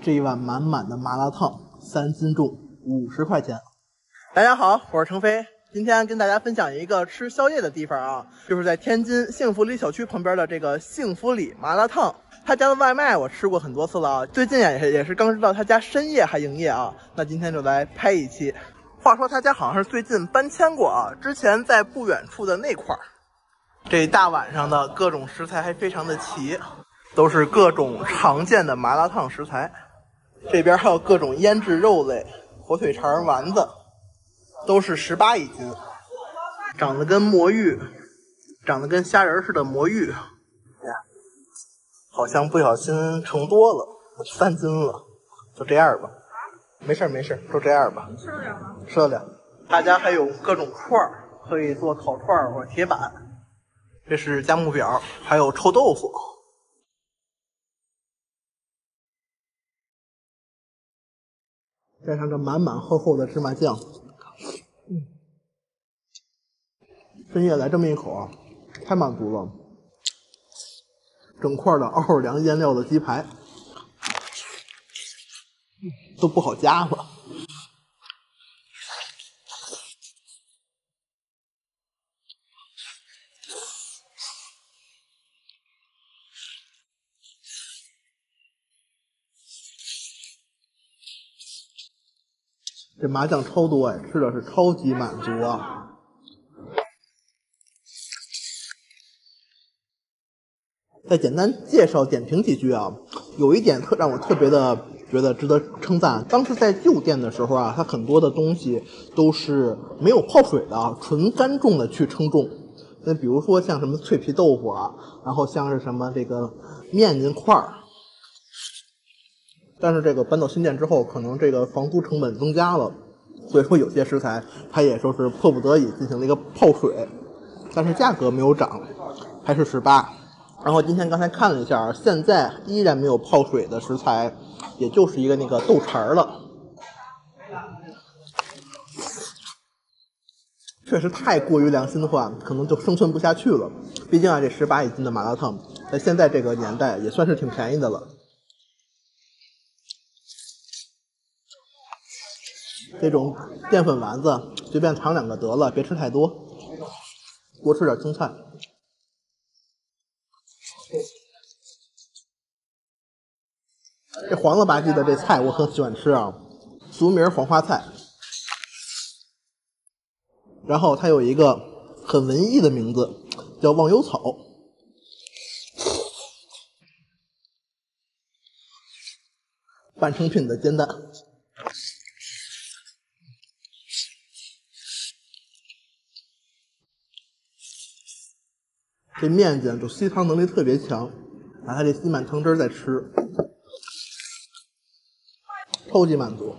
这一碗满满的麻辣烫，3斤重，50块钱。大家好，我是程飞，今天跟大家分享一个吃宵夜的地方啊，就是在天津幸福里小区旁边的这个幸福里麻辣烫。他家的外卖我吃过很多次了啊，最近也是刚知道他家深夜还营业啊，那今天就来拍一期。话说他家好像是最近搬迁过啊，之前在不远处的那块儿。这一大晚上的各种食材还非常的齐，都是各种常见的麻辣烫食材。这边还有各种腌制肉类、火腿肠、丸子，都是18一斤。长得跟魔芋，长得跟虾仁似的魔芋，好像不小心盛多了，3斤了，就这样吧。没事，就这样吧。吃得了吗？吃得了。他家还有各种串儿，可以做烤串儿或者铁板。这是价目表，还有臭豆腐。加上这满满厚厚的芝麻酱，深夜来这么一口啊，太满足了。整块的奥尔良腌料的鸡排，都不好夹了。这麻酱超多哎，吃的是超级满足啊！再简单介绍点评几句啊，有一点让我特别的觉得值得称赞。当时在旧店的时候啊，它很多的东西都是没有泡水的啊，纯干重的去称重。那比如说像什么脆皮豆腐啊，然后像是什么这个面筋块儿。但是这个搬到新店之后，可能这个房租成本增加了，所以说有些食材它也说是迫不得已进行了一个泡水，但是价格没有涨，还是18。然后今天刚才看了一下，现在依然没有泡水的食材，也就是一个那个豆肠了。确实太过于良心的话，可能就生存不下去了。毕竟啊，这18一斤的麻辣烫，在现在这个年代也算是挺便宜的了。这种淀粉丸子随便尝2个得了，别吃太多，多吃点青菜。这黄了吧唧的这菜我很喜欢吃啊，俗名黄花菜。然后它有一个很文艺的名字，叫忘忧草。半成品的煎蛋。这面筋就吸汤能力特别强，拿它这吸满汤汁再吃，超级满足。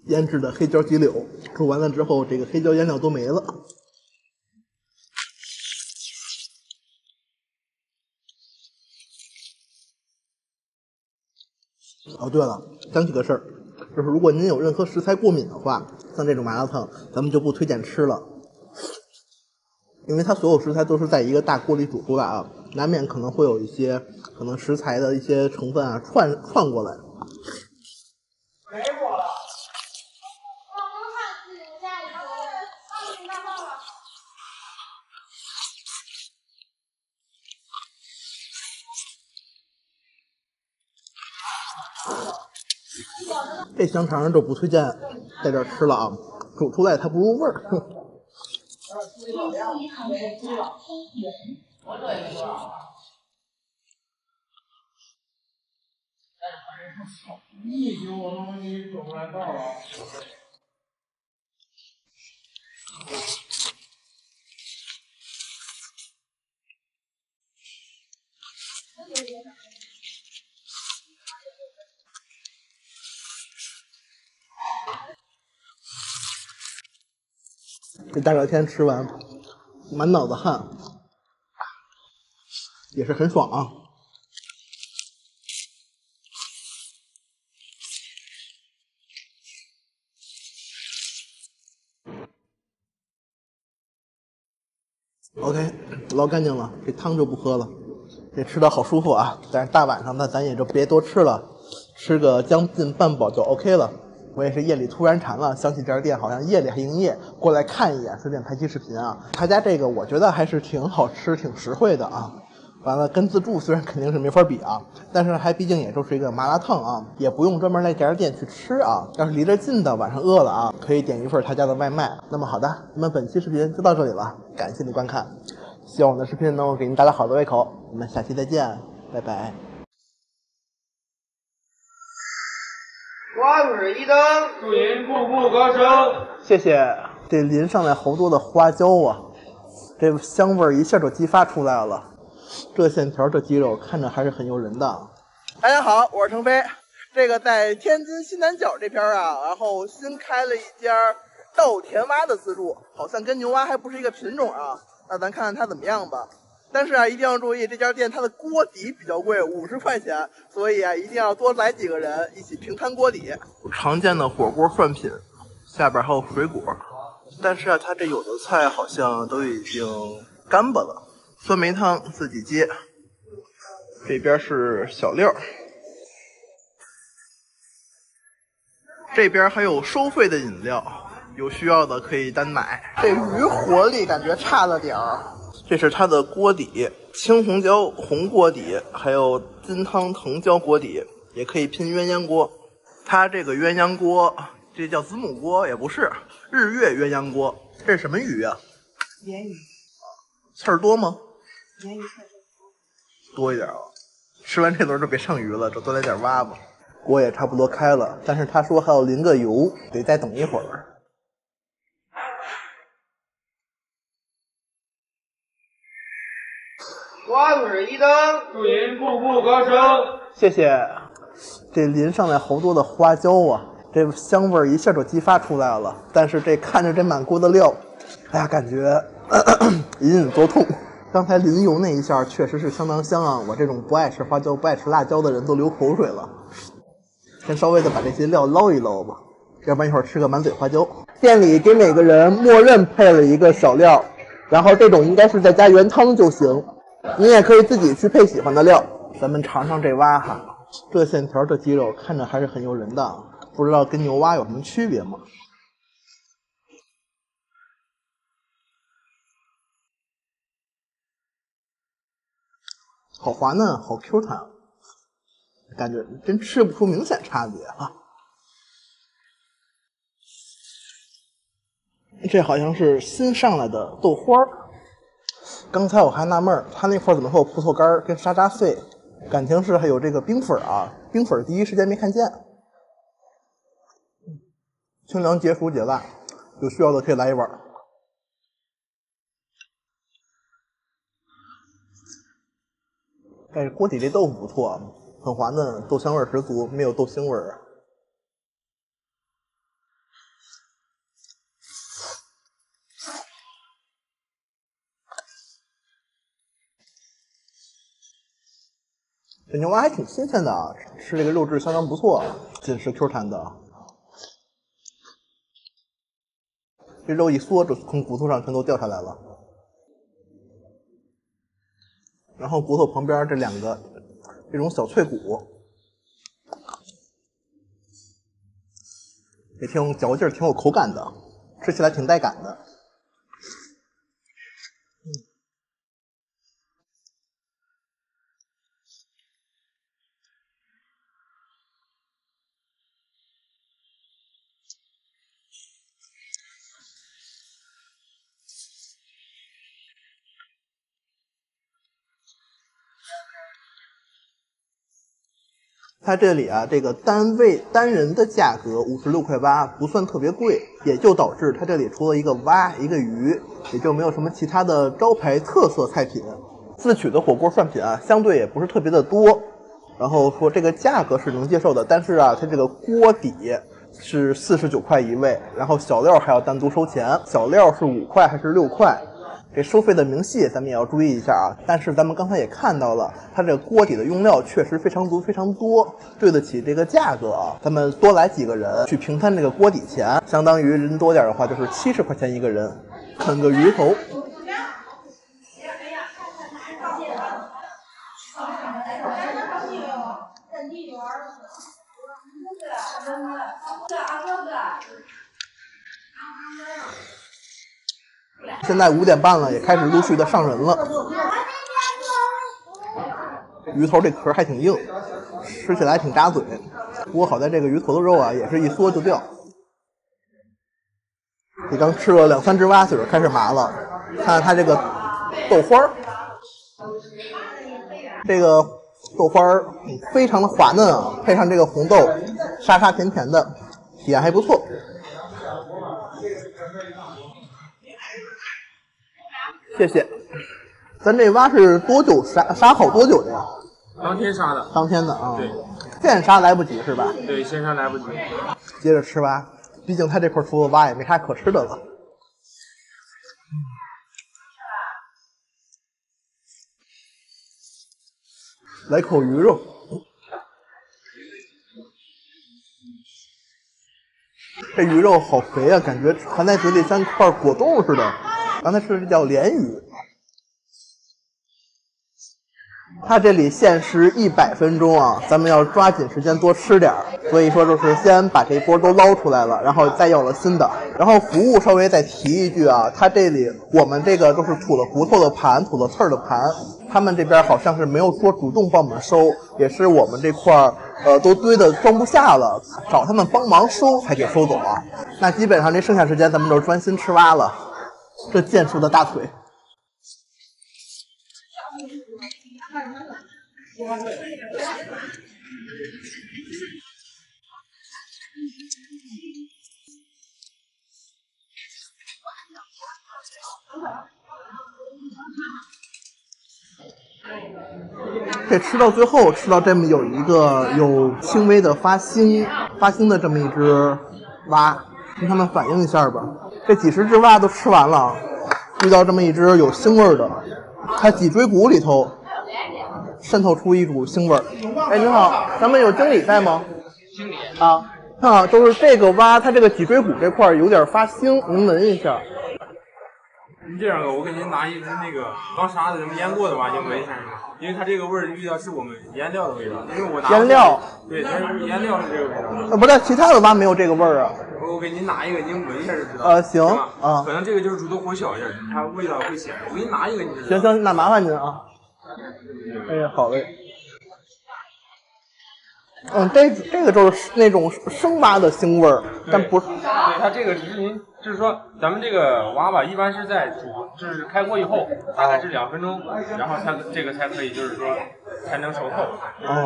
腌制的黑椒鸡柳，煮完了之后，这个黑椒腌料都没了。哦，对了，想起个事儿，就是如果您有任何食材过敏的话，像这种麻辣烫，咱们就不推荐吃了，因为它所有食材都是在一个大锅里煮出来啊，难免可能会有一些可能食材的一些成分啊串过来。这香肠就不推荐在这儿吃了啊，煮出来它不入味儿。这大热天吃完，满脑子汗，也是很爽啊。OK， 捞干净了，这汤就不喝了。这吃的好舒服啊！但是大晚上的咱也就别多吃了，吃个将近半饱就 OK 了。我也是夜里突然馋了，想起这家店好像夜里还营业，过来看一眼，顺便拍期视频啊。他家这个我觉得还是挺好吃、挺实惠的啊。完了，跟自助虽然肯定是没法比啊，但是还毕竟也就是一个麻辣烫啊，也不用专门来这家店去吃啊。要是离着近的，晚上饿了啊，可以点一份他家的外卖。那么好的，那么本期视频就到这里了，感谢您观看，希望我的视频能够给您带来好的胃口。我们下期再见，拜拜。花水一灯，祝您步步高升。谢谢。这淋上来好多的花椒啊，这香味一下就激发出来了。这线条这肌肉看着还是很诱人的。大家好，我是程飞。这个在天津西南角这边啊，然后新开了一家稻田蛙的自助，好像跟牛蛙还不是一个品种啊。那咱看看它怎么样吧。但是啊，一定要注意，这家店它的锅底比较贵，50块钱，所以啊，一定要多来几个人一起平摊锅底。常见的火锅涮品，下边还有水果，但是啊，它这有的菜好像都已经干巴了。酸梅汤自己接，这边是小料，这边还有收费的饮料，有需要的可以单买。这鱼活力感觉差了点儿。这是它的锅底，青红椒红锅底，还有金汤藤椒锅底，也可以拼鸳鸯锅。它这个鸳鸯锅，这叫子母锅也不是，日月鸳鸯锅。这是什么鱼啊？鲢鱼。刺儿多吗？鲢鱼刺儿多一点啊。吃完这轮就别上鱼了，就多来点蛙吧。锅也差不多开了，但是他说还要淋个油，得再等一会儿。花水一灯，祝您步步高升。谢谢。这淋上来好多的花椒啊，这香味一下就激发出来了。但是这看着这满锅的料，哎呀，感觉隐隐作痛。刚才淋油那一下确实是相当香啊！我这种不爱吃花椒、不爱吃辣椒的人都流口水了。先稍微的把这些料捞一捞吧，要不然一会儿吃个满嘴花椒。店里给每个人默认配了一个小料，然后这种应该是再加原汤就行。你也可以自己去配喜欢的料。咱们尝尝这蛙哈，这线条这肌肉看着还是很诱人的，不知道跟牛蛙有什么区别吗？好滑嫩，好 Q 弹，感觉真吃不出明显差别啊。这好像是新上来的豆花儿。刚才我还纳闷，他那块怎么会有葡萄干跟沙扎碎？感情是还有这个冰粉啊，冰粉第一时间没看见。清凉解暑解辣，有需要的可以来一碗。但是锅底这豆腐不错，很滑嫩，豆香味十足，没有豆腥味儿。这牛蛙还挺新鲜的啊，吃这个肉质相当不错，紧实 Q 弹的。这肉一缩，就从骨头上全都掉下来了。然后骨头旁边这两个这种小脆骨，也挺有嚼劲，挺有口感的，吃起来挺带感的。它这里啊，这个单人的价格56块8，不算特别贵，也就导致它这里除了一个蛙一个鱼，也就没有什么其他的招牌特色菜品。自取的火锅涮品啊，相对也不是特别的多。然后说这个价格是能接受的，但是啊，它这个锅底是49块一位，然后小料还要单独收钱，小料是5块还是6块？这收费的明细咱们也要注意一下啊。但是咱们刚才也看到了，它这个锅底的用料确实非常足、非常多，对得起这个价格啊。咱们多来几个人去平摊这个锅底钱，相当于人多点的话就是70块钱一个人。啃个鱼头。现在5点半了，也开始陆续的上人了。鱼头这壳还挺硬，吃起来挺扎嘴。不过好在这个鱼头的肉啊，也是一嗦就掉。你刚吃了2、3只蛙，嘴开始麻了。看看它这个豆花，这个豆花非常的滑嫩啊，配上这个红豆，沙沙甜甜的，体验还不错。谢谢。咱这蛙是多久杀好多久的呀？当天杀的。当天的啊。对。现杀来不及是吧？对，现杀来不及。接着吃蛙，毕竟它这块除了蛙也没啥可吃的了。来口鱼肉。这鱼肉好肥啊，感觉含在嘴里像一块果冻似的。刚才吃的这叫鲢鱼，它这里限时100分钟啊，咱们要抓紧时间多吃点儿。所以说就是先把这一波都捞出来了，然后再要了新的。然后服务稍微再提一句啊，它这里我们这个都是吐了骨头的盘，吐了刺儿的盘，他们这边好像是没有说主动帮我们收，也是我们这块都堆的装不下了，找他们帮忙收才给收走啊。那基本上这剩下时间咱们就专心吃蛙了。这健硕的大腿。这吃到最后，吃到这么有一个有轻微的发腥的这么一只蛙，跟他们反映一下吧。这几十只蛙都吃完了，遇到这么一只有腥味的，它脊椎骨里头渗透出一股腥味。哎，你好，咱们有经理在吗？经理啊，就是这个蛙，它这个脊椎骨这块有点发腥，您闻一下。你这样的，我给您拿一只那个刚杀的、腌过的蛙，您闻一下因为它这个味儿遇到是我们腌料的味道，因为我拿腌料，对，它是腌料是这个味道。不是，其他的蛙没有这个味儿啊。我给您拿一个，您闻一下就知道。行啊，可能这个就是煮的火小一点，它味道会显。我给您拿一个，你行，那麻烦您啊。哎呀，好嘞。这个就是那种生蛙的腥味儿，但不是。对，它这个只是您，就是说咱们这个蛙吧，一般是在就是开锅以后，大概是2分钟，然后它这个才可以，就是说才能熟透。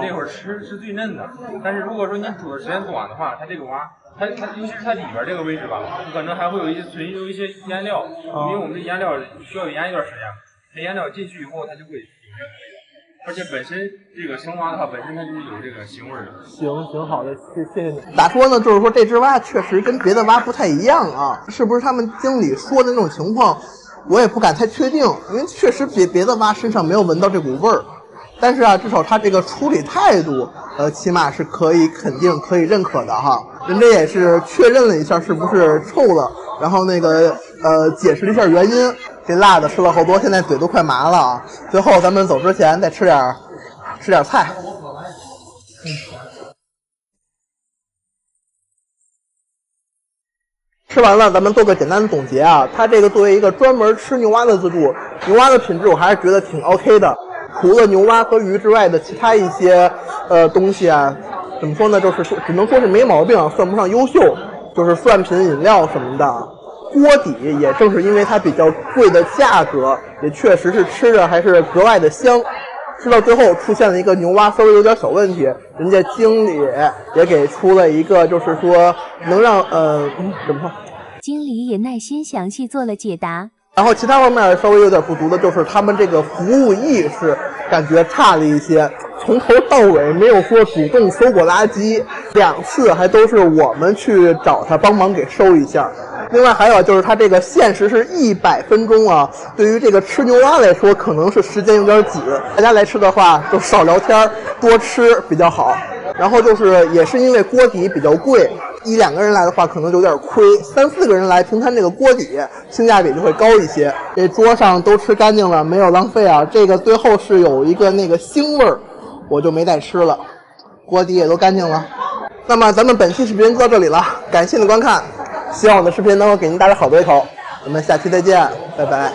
那会儿吃是最嫩的。但是如果说您煮的时间短的话，它这个蛙，它尤其是它里边这个位置吧，可能还会有存留一些腌料，因为我们这腌料需要腌一段时间，它腌料进去以后，它就会有这个味道。而且本身这个生蛙的话，本身它就是有这个腥味的。行，好的，谢谢你。咋说呢？就是说这只蛙确实跟别的蛙不太一样啊，是不是他们经理说的那种情况，我也不敢太确定，因为确实别的蛙身上没有闻到这股味儿。但是啊，至少他这个处理态度，起码是可以肯定、可以认可的哈。人家也是确认了一下是不是臭了，然后那个解释了一下原因。这辣的吃了好多，现在嘴都快麻了啊！最后咱们走之前再吃点菜。吃完了，咱们做个简单的总结啊。它这个作为一个专门吃牛蛙的自助，牛蛙的品质我还是觉得挺 OK 的。除了牛蛙和鱼之外的其他一些东西啊，怎么说呢？就是说只能说是没毛病，算不上优秀，就是蒜品饮料什么的。锅底也正是因为它比较贵的价格，也确实是吃着还是格外的香。吃到最后出现了一个牛蛙稍微有点小问题，人家经理也给出了一个，就是说能让怎么说？经理也耐心详细做了解答。然后其他方面稍微有点不足的就是他们这个服务意识感觉差了一些，从头到尾没有说主动收过垃圾， 2次还都是我们去找他帮忙给收一下。另外还有就是它这个限时是100分钟啊，对于这个吃牛蛙来说可能是时间有点紧，大家来吃的话就少聊天多吃比较好。然后就是也是因为锅底比较贵，1、2个人来的话可能有点亏，3、4个人来平摊这个锅底性价比就会高一些。这桌上都吃干净了，没有浪费啊。这个最后是有一个那个腥味儿，我就没再吃了。锅底也都干净了。那么咱们本期视频就到这里了，感谢您的观看，希望我的视频能够给您带来好胃口。我们下期再见，拜拜。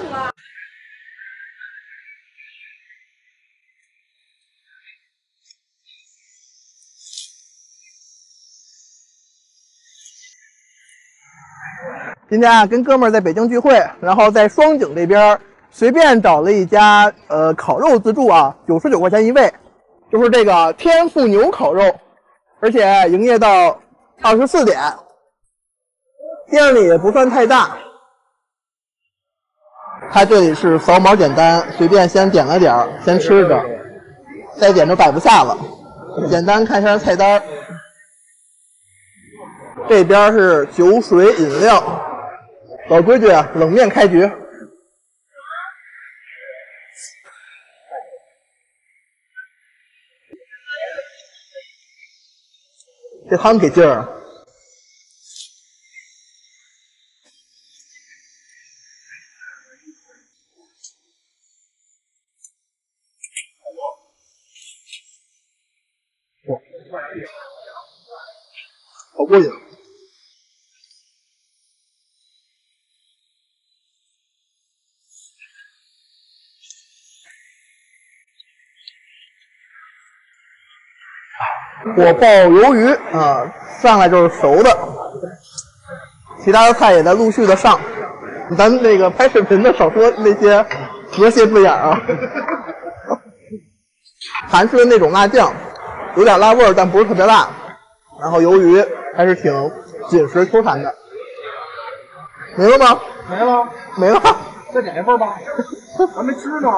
今天啊，跟哥们儿在北京聚会，然后在双井这边随便找了一家烤肉自助啊，99块钱一位，就是这个天妇牛烤肉，而且营业到24点。店里也不算太大，它这里是扫码简单，随便先点了点儿，先吃着，再点就摆不下了。简单看一下菜单，这边是酒水饮料。老规矩啊，冷面开局。这汤给劲儿。好过瘾。火爆鱿鱼啊，上来就是熟的，其他的菜也在陆续的上。咱那个拍视频的少说那些和谐字眼啊。韩式的那种辣酱，有点辣味儿，但不是特别辣。然后鱿鱼还是挺紧实 Q 弹的。没了吗？没了，没了。再点一份吧。还没吃呢。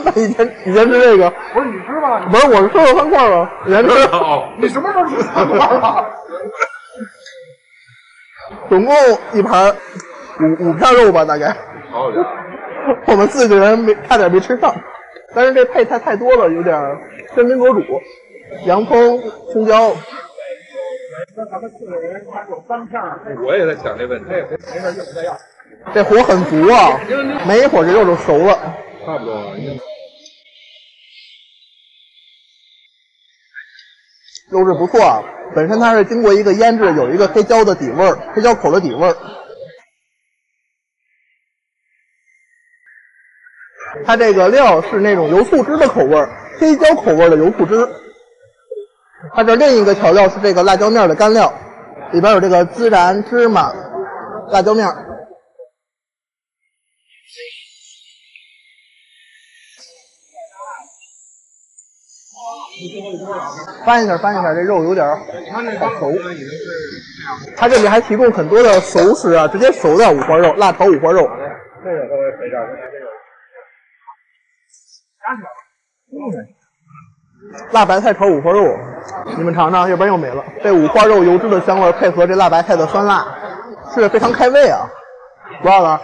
那你先吃这个。不是你吃吧？不是，我是吃了3块了。你先吃。你什么时候吃3块了？总共一盘5片肉吧，大概。好家伙！我们4个人差点没吃上，但是这配菜太多了，有点喧宾夺主。洋葱、青椒。那咱们4个人还有3片。我也在想这问题。没事，一会儿再要。这火很足啊，没一会儿这肉就熟了。差不多了。肉质不错啊，本身它是经过一个腌制，有一个黑椒的底味儿，黑椒口的底味儿。它这个料是那种油醋汁的口味儿，黑椒口味的油醋汁。它这另一个调料是这个辣椒面的干料，里边有这个孜然、芝麻、辣椒面。翻一下，这肉有点好熟。它这里还提供很多的熟食啊，直接熟的五花肉，辣炒五花肉。这个稍微肥点，辣白菜炒五花肉，你们尝尝，要不然又没了。这五花肉油脂的香味配合这辣白菜的酸辣，吃着非常开胃啊。多少了？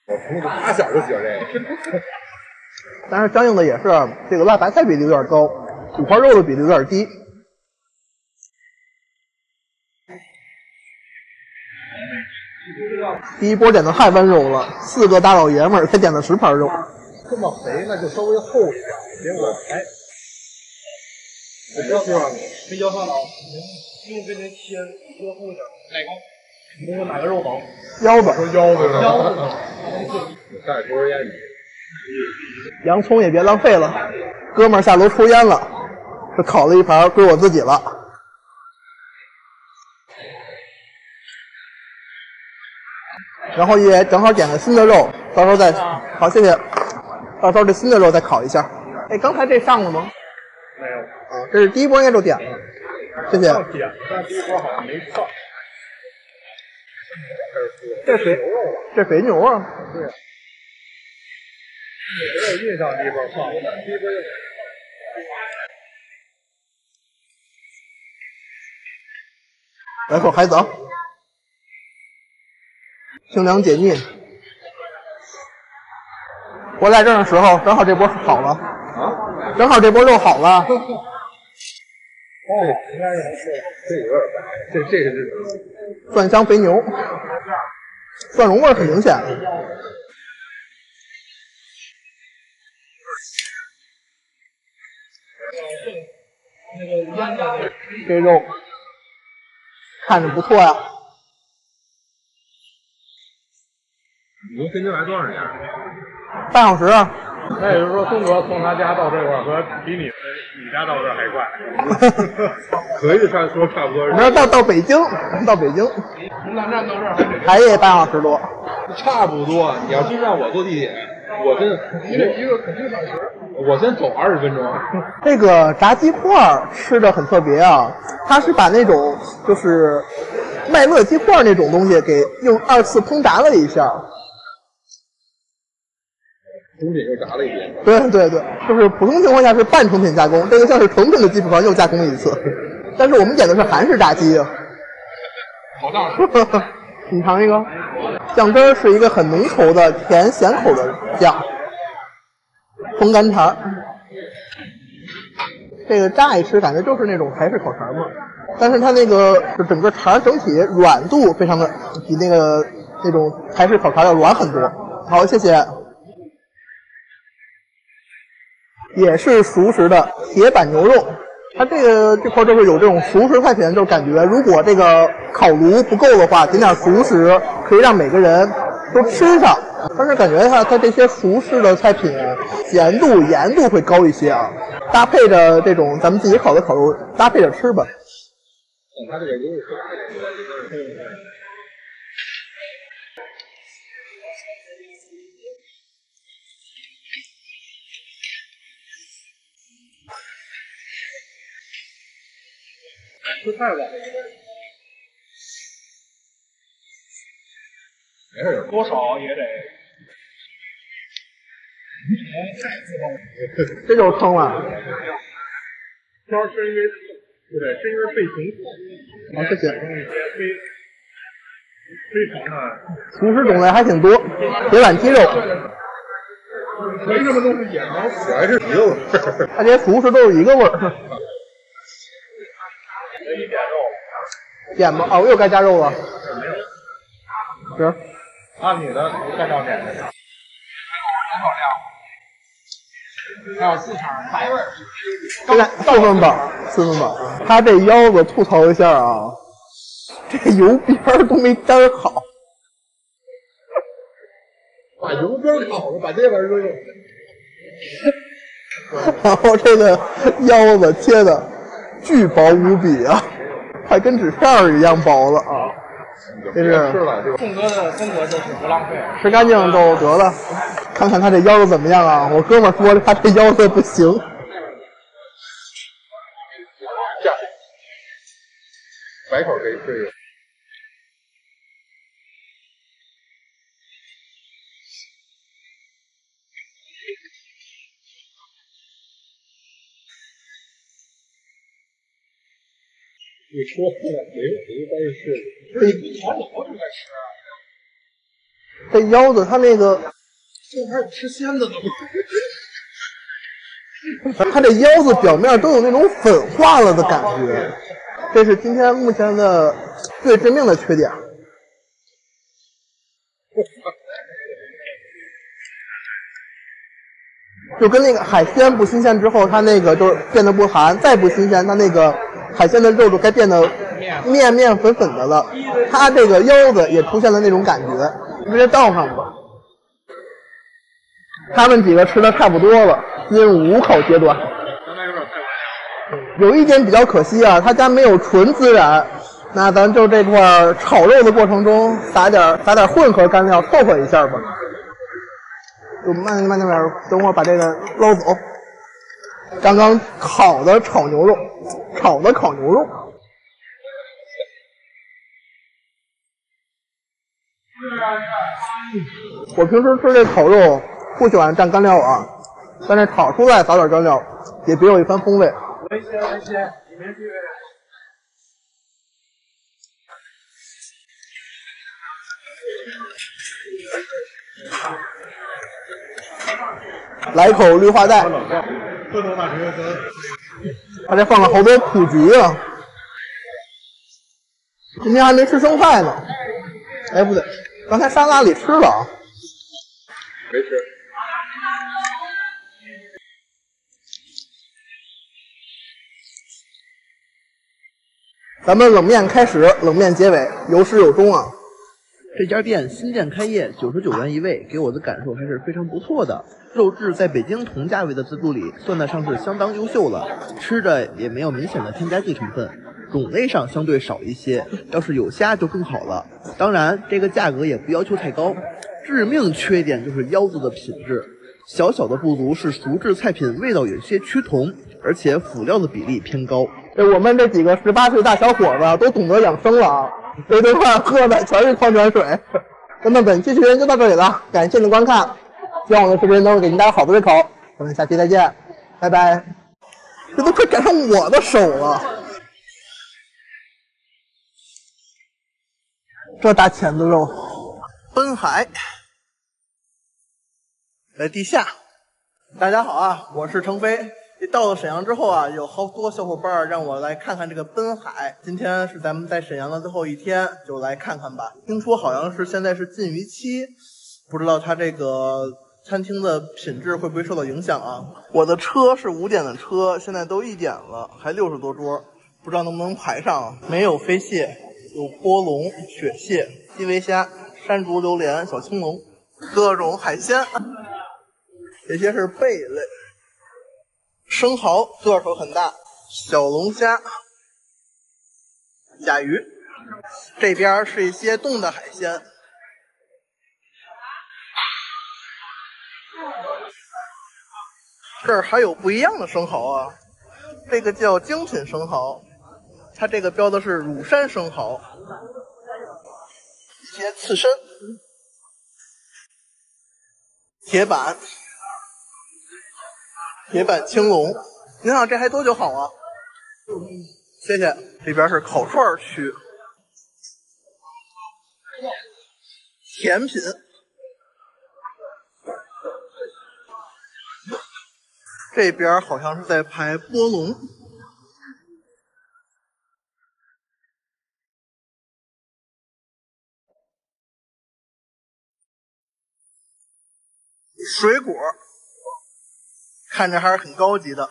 我从打小就喜欢这个。但是相应的也是这个辣白菜比例有点高，五花肉的比例有点低。第一波点的太温柔了，4个大老爷们儿才点的10盘肉。这么肥那就稍微厚一点，结果我不要吃吧，黑椒上脑，用跟您切多厚点，哪个？你问我哪个肉薄？腰子。说腰子是吧？腰子。我再抽根烟。洋葱也别浪费了，哥们儿下楼抽烟了，这烤了一盘归我自己了。然后也正好点个新的肉，到时候再好，谢谢。到时候这新的肉再烤一下。哎，刚才这上了吗？没有啊，这是第一波应该就点了，谢谢。点，但第一波好像没上。这肥牛啊。对。我有印象，第一波放，第一波就。来口海藻，清凉解腻。我来这儿的时候，正好这波好了啊，正好这波肉好了。哦，应该是这有点白，这是蒜香肥牛，蒜蓉味很明显。这肉看着不错呀。你从天津来多少年？半小时啊。那也就是说，东哥从他家到这块儿和比你家到这儿还快。可以说差不多。你要到北京，到北京，从南站到这儿还得半小时多。差不多。你要真让我坐地铁，我真你这一个肯定半时。我先走20分钟。这个炸鸡块吃的很特别啊，它是把那种就是麦乐鸡块那种东西给用2次烹炸了一下。成品又炸了一遍。对对对，就是普通情况下是半成品加工，这个像是成品的基础上又加工一次。但是我们点的是韩式炸鸡啊。好大吃。你尝一个，酱汁儿是一个很浓稠的甜咸口的酱，风干肠。这个乍一吃感觉就是那种台式烤肠嘛，但是它那个整个肠整体软度非常的比那种台式烤肠要软很多。好，谢谢。也是熟食的铁板牛肉，它这块就是有这种熟食菜品，就感觉如果这个烤炉不够的话，点点熟食可以让每个人都吃上。但是感觉它这些熟食的菜品咸度盐度会高一些啊，搭配着这种咱们自己烤的烤肉搭配着吃吧。它这个油吃太晚了，没事，多少也得。这就是坑了。天是因为对，是因为被情好，谢谢。非常的熟食种类还挺多，铁板鸡肉。没什么东西演吗？我还是一个味儿。它这些熟食都是一个味儿。你点肉？点吧，啊，我又该加肉了。没有。是。按你的按照点的。还有4肠白味儿。现在4分饱，4分饱。他这腰子吐槽一下啊，这油边都没粘好。把油边烤了，把这边扔。然后这个腰子切的巨薄无比啊，快跟纸片一样薄了啊！这是宋哥的风格就是不浪费，吃干净就得了。看看他这腰子怎么样啊？我哥们说他这腰子不行。白口可以吃一个。你说没有，一般是好久应该吃。这腰子它那个，这还是吃鲜的呢。它这腰子表面都有那种粉化了的感觉，这是今天目前的最致命的缺点。就跟那个海鲜不新鲜之后，它那个就是变得不寒，再不新鲜，它那个海鲜的肉就该变得面粉粉的了。它这个腰子也出现了那种感觉，直接倒上吧。他们几个吃的差不多了，进入5口阶段。有一点比较可惜啊，他家没有纯孜然，那咱就这块炒肉的过程中撒点混合干料凑合一下吧。就慢点，等会儿把这个捞走。刚刚烤的烤牛肉，我平时吃这烤肉不喜欢蘸干料啊，但是炒出来撒点干料也别有一番风味。来口绿化带，他这放了好多苦菊啊。今天还没吃生菜呢。哎，不对，刚才沙拉里吃了啊。没吃。咱们冷面开始，冷面结尾，有始有终啊。这家店新店开业，99元一位，给我的感受还是非常不错的。肉质在北京同价位的自助里算得上是相当优秀了，吃着也没有明显的添加剂成分，种类上相对少一些，要是有虾就更好了。当然，这个价格也不要求太高。致命缺点就是腰子的品质，小小的不足是熟制菜品味道有些趋同，而且辅料的比例偏高。我们这几个18岁大小伙子都懂得养生了啊！这顿饭喝的全是矿泉水。那么本期视频就到这里了，感谢您的观看，希望我的视频能够给您带来好的胃口。咱们下期再见，拜拜。这都快赶上我的手了，这大钳子肉。奔海，在地下。大家好啊，我是程飞。到了沈阳之后啊，有好多小伙伴让我来看看这个奔海。今天是咱们在沈阳的最后一天，就来看看吧。听说好像是现在是禁渔期，不知道它这个餐厅的品质会不会受到影响啊？我的车是5点的车，现在都1点了，还60多桌，不知道能不能排上。没有飞蟹，有波龙、雪蟹、基围虾、山竹、榴莲、小青龙，各种海鲜。这些是贝类。生蚝个头很大，小龙虾、甲鱼，这边是一些冻的海鲜，这儿还有不一样的生蚝啊，这个叫精品生蚝，它这个标的是乳山生蚝，一些刺身、铁板青龙，您好，这还多久好啊？谢谢。这边是烤串区，甜品，这边好像是在拍波龙，水果。看着还是很高级的。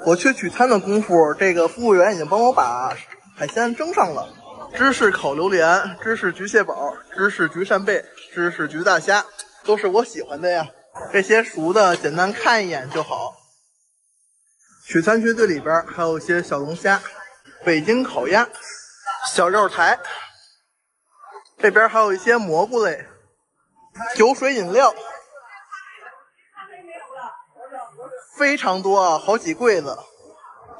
我去取餐的功夫，这个服务员已经帮我把海鲜蒸上了。芝士烤榴莲、芝士焗蟹堡、芝士焗扇贝、芝士焗大虾，都是我喜欢的呀。这些熟的简单看一眼就好。取餐区最里边还有一些小龙虾、北京烤鸭、小肉台，这边还有一些蘑菇类、酒水饮料。非常多啊，好几柜子。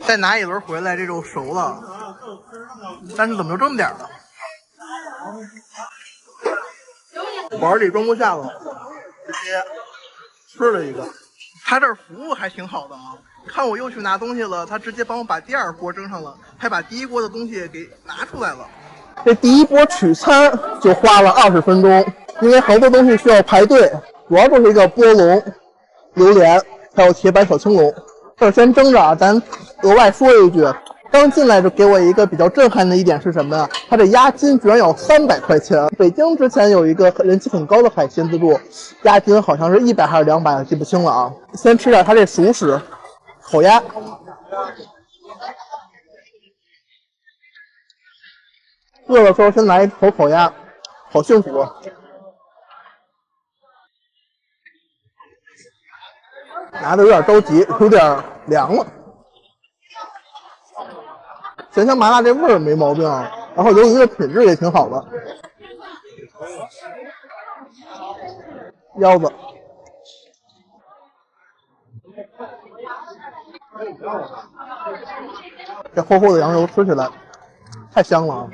再拿一轮回来，这就熟了。但是怎么就这么点呢？碗里装不下了，直接吃了一个。他这儿服务还挺好的啊，看我又去拿东西了，他直接帮我把第2锅蒸上了，还把第1锅的东西给拿出来了。这第1波取餐就花了20分钟，因为好多东西需要排队，主要就是一个波龙、榴莲。还有铁板小青龙，这先蒸着啊。咱额外说一句，刚进来就给我一个比较震撼的一点是什么呀？它这押金居然要300块钱。北京之前有一个人气很高的海鲜自助，押金好像是100还是200，记不清了啊。先吃点它这熟食，烤鸭。饿的时候先来一口烤鸭，好幸福啊。拿的有点着急，有点凉了。咸香麻辣这味儿没毛病，然后鱿鱼的品质也挺好的。腰子，这厚厚的羊肉吃起来太香了啊！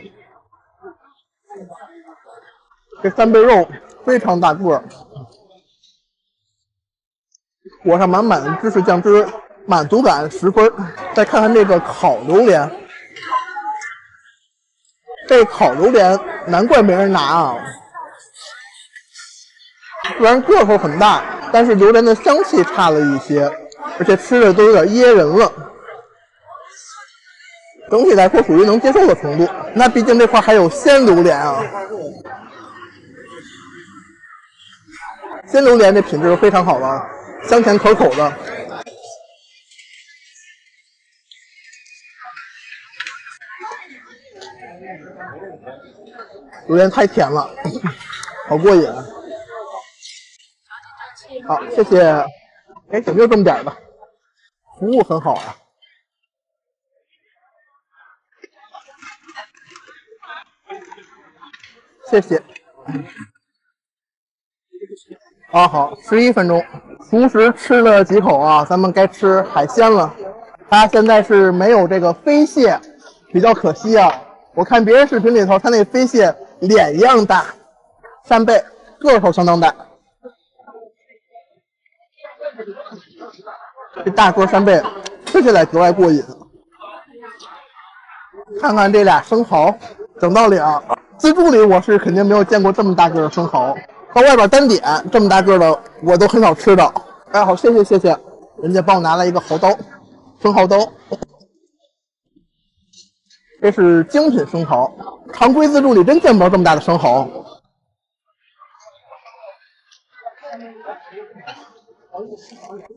这3倍肉非常大个儿。裹上满满的芝士酱汁，满足感10分。再看看这个烤榴莲，这烤榴莲难怪没人拿啊！虽然个头很大，但是榴莲的香气差了一些，而且吃的都有点噎人了。整体来说属于能接受的程度。那毕竟这块还有鲜榴莲啊，鲜榴莲这品质非常好的，香甜可口的。榴莲太甜了，好过瘾。好，谢谢。哎，有没有这么点的？服务很好啊。谢谢。啊，好，11分钟，熟食吃了几口啊，咱们该吃海鲜了。它现在是没有这个飞蟹，比较可惜啊。我看别人视频里头，它那飞蟹脸一样大，扇贝个头相当大。这大个扇贝吃起来格外过瘾。看看这俩生蚝，整到2，自助里我是肯定没有见过这么大个的生蚝，到外边单点这么大个的我都很少吃到。哎，好，谢谢，人家帮我拿了一个蚝刀，生蚝刀。这是精品生蚝，常规自助里真见不着这么大的生蚝。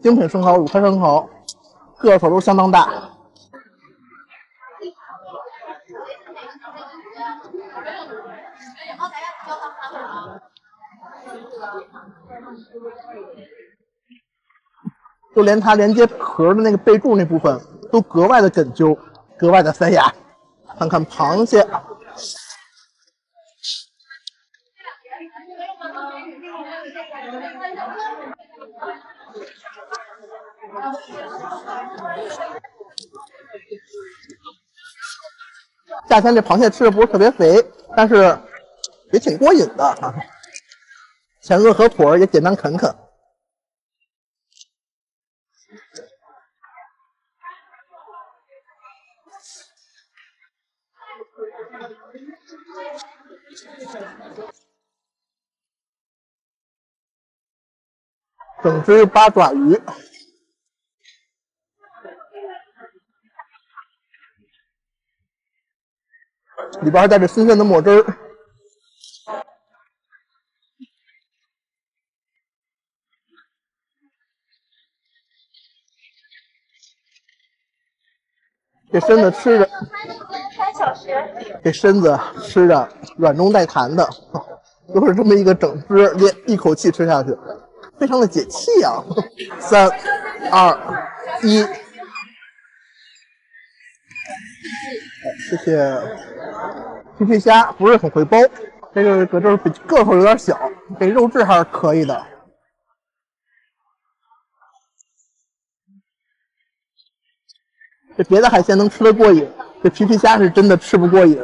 精品生蚝，乳开生蚝，个头都相当大。就连它连接壳的那个背柱那部分都格外的哏揪，格外的塞牙。看看螃蟹，夏天这螃蟹吃的不是特别肥，但是也挺过瘾的啊。前子和腿也简单啃啃。整只八爪鱼，里边还带着新鲜的墨汁儿。这身子吃着，这身子吃着软中带弹的，都是这么一个整只，连一口气吃下去，非常的解气啊！3、2、1，谢谢。皮皮虾不是很会剥，这个就是比个头有点小，这肉质还是可以的。这别的海鲜能吃得过瘾，这皮皮虾是真的吃不过瘾。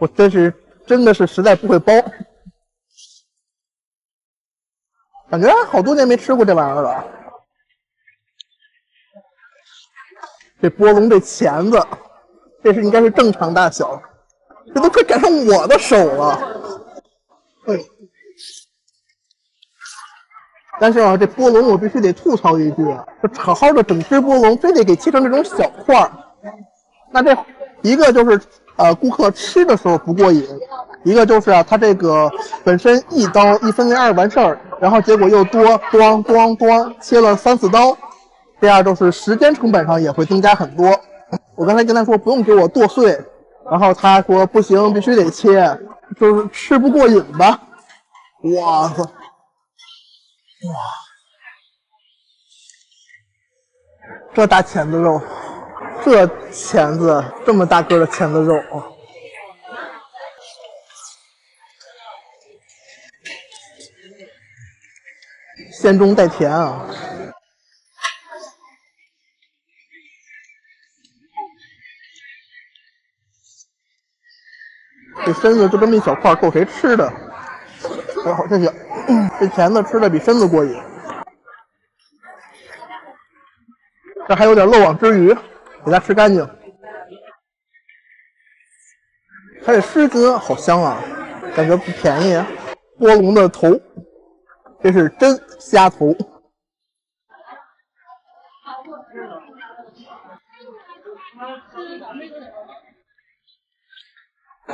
我真的是实在不会剥，感觉好多年没吃过这玩意儿了。这波龙这钳子，这是应该是正常大小，这都快赶上我的手了。但是啊，这波龙我必须得吐槽一句啊，这好好的整只波龙，非得给切成这种小块儿。那这一个就是顾客吃的时候不过瘾，一个就是啊，它这个本身一刀1分为2完事儿，然后结果又多咣切了3、4刀，这样就是时间成本上也会增加很多。我刚才跟他说不用给我剁碎，然后他说不行，必须得切，就是吃不过瘾吧。哇塞！哇，这大钳子肉，这钳子这么大个的钳子肉啊！鲜中带甜啊！这身子就这么一小块，够谁吃的？好，谢谢。这钳子吃的比身子过瘾。这还有点漏网之鱼，给它吃干净。它这狮子好香啊，感觉不便宜。波龙的头，这是真虾头。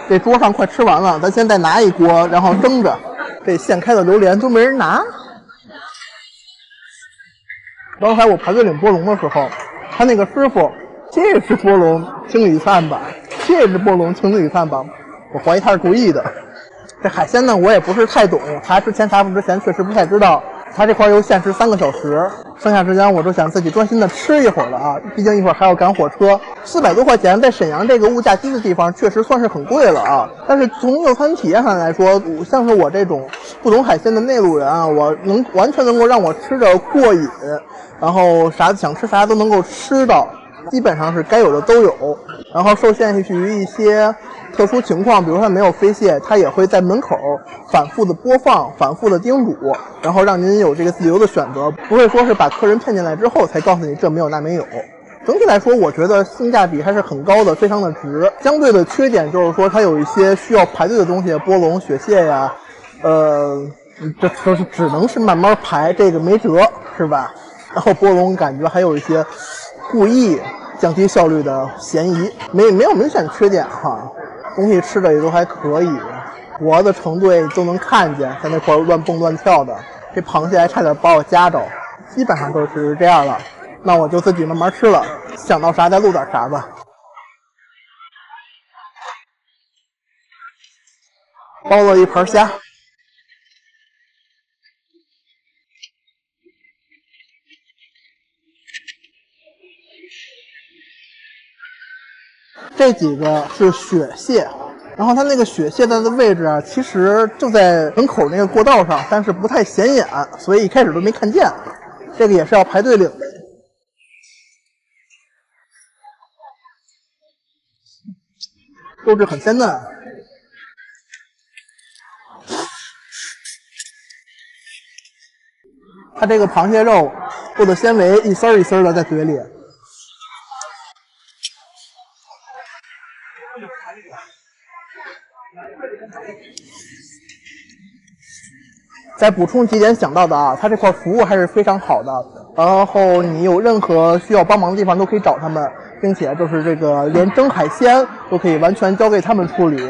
这桌上快吃完了，咱先再拿一锅，然后蒸着。这现开的榴莲都没人拿。刚才我排队领波龙的时候，他那个师傅，这是波龙清理餐吧？这是波龙清理餐吧？我怀疑他是故意的。这海鲜呢，我也不是太懂，查之前查不之前确实不太知道。他这块又限时3个小时，剩下时间我就想自己专心的吃一会儿了啊！毕竟一会儿还要赶火车，400多块钱在沈阳这个物价低的地方确实算是很贵了啊。但是从用餐体验上来说，像是我这种不懂海鲜的内陆人啊，我完全能够让我吃着过瘾，然后想吃啥都能够吃到，基本上是该有的都有。然后受限于一些特殊情况，比如说没有飞蟹，它也会在门口反复的播放，反复的叮嘱，然后让您有这个自由的选择，不会说是把客人骗进来之后才告诉你这没有那没有。整体来说，我觉得性价比还是很高的，非常的值。相对的缺点就是说它有一些需要排队的东西，波龙、雪蟹呀，这就是只能是慢慢排，这个没辙，是吧？然后波龙感觉还有一些故意降低效率的嫌疑，没有明显缺点哈，东西吃的也都还可以，活的程度都能看见，在那块乱蹦乱跳的，这螃蟹还差点把我夹着，基本上都是这样了。那我就自己慢慢吃了，想到啥再录点啥吧。包了一盘虾。这几个是雪蟹，然后它那个雪蟹的位置啊，其实就在门口那个过道上，但是不太显眼，所以一开始都没看见。这个也是要排队领的。肉质很鲜嫩。它这个螃蟹肉做的纤维一丝一丝的在嘴里。再补充几点想到的啊，他这块服务还是非常好的，然后你有任何需要帮忙的地方都可以找他们，并且就是这个连蒸海鲜都可以完全交给他们处理，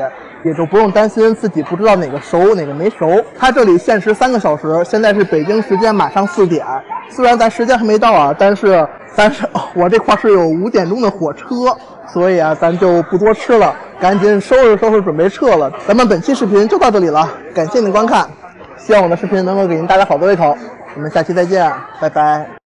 也就不用担心自己不知道哪个熟哪个没熟。他这里限时3个小时，现在是北京时间马上4点，虽然咱时间还没到啊，但是我这块是有5点钟的火车，所以啊咱就不多吃了，赶紧收拾收拾准备撤了。咱们本期视频就到这里了，感谢您的观看，希望我的视频能够给您带来好的胃口，我们下期再见，拜拜。